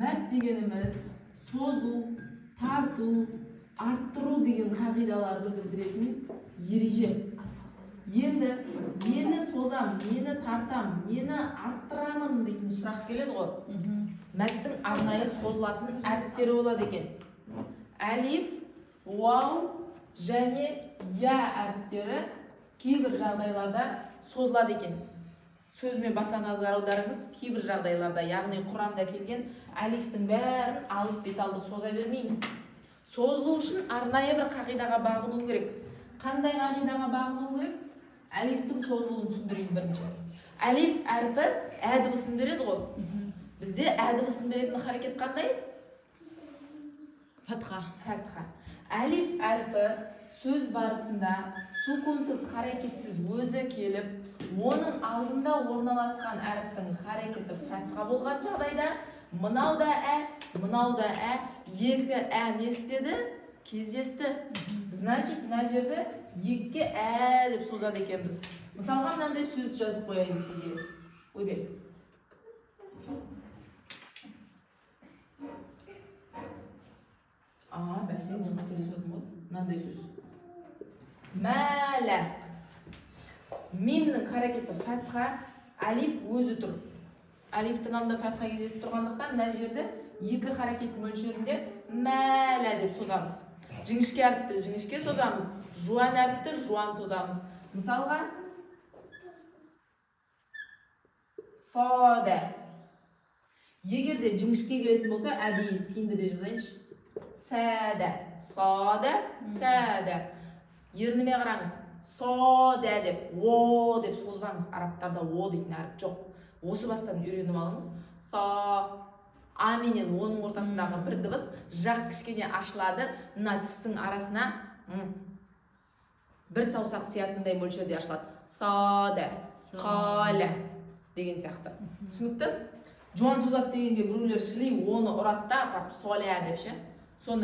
Мәт дегенimiz созу, тарту, арттыру деген қағидаларды білдіретін ереже. Енді нені созам, нені тартам, нені арттырамын дейтін сұрақ келеді ғой. Мәттің арнайы созылатын әріптері болады екен. Әлиф, уау және я әріптері кейбір жағдайларда созылады екен. Сөзіме баса назар аударыңыз, кейбір жағдайларда, яғни Құранда келген әлифтің бәрін алып бет алды соза бермейміз. Созылу үшін арнайы бір қағидаға бағыну керек. Қандай қағидаға бағыну керек? Әлифтің созылуын түсіндірейін бірінші. Әлиф әрпі ә дыбысын береді ғой. Бізде ә дыбысын беретін харекет қандай? Фатха. Фатха. Әлиф әрпі сөз барысында сукунсыз, харекетсіз өзі келіп, оның алдында орналасқан әріптің харекеті фатха болған жағдайда, мынау да ә, екі ә не істеді? Кездесті. Значит, мына жерде екіге ә деп созады екенбіз. Мысалға мынандай сөз жазып қояйын сізге. Ойбек. Бәсе, мен қателесіп ғой. Мынандай сөз. Мәлә. Мимнің харекеті фатха, әлиф өзі тұр. Әлифтің алдында фатха кездесіп тұрғандықтан, мына жерде екі харекет мөлшерінде мәлә деп созамыз. Жіңішке әріпті жіңішке созамыз, жуан әріпті жуан созамыз. Мысалға, сада. Егерде жіңішке келетін болса, әдейі синді де жазайыншы. Сәді, сада, сәді. Ерніме қараңыз. Сода деп, о деп созбаңыз. Арабтарда о дейтін әріп жоқ. Осы бастан үйреніп алыңыз. А менен оның ортасындағы бір дыбыс жақ кішкене ашылады. Мына тістің арасына бір саусақ сиятындай мөлшерде ашылады. Сада, қала деген сияқты. Түсінікті? Жуан созат дегенге біреулер шіли оны ұрады да, соля деп ше. Соны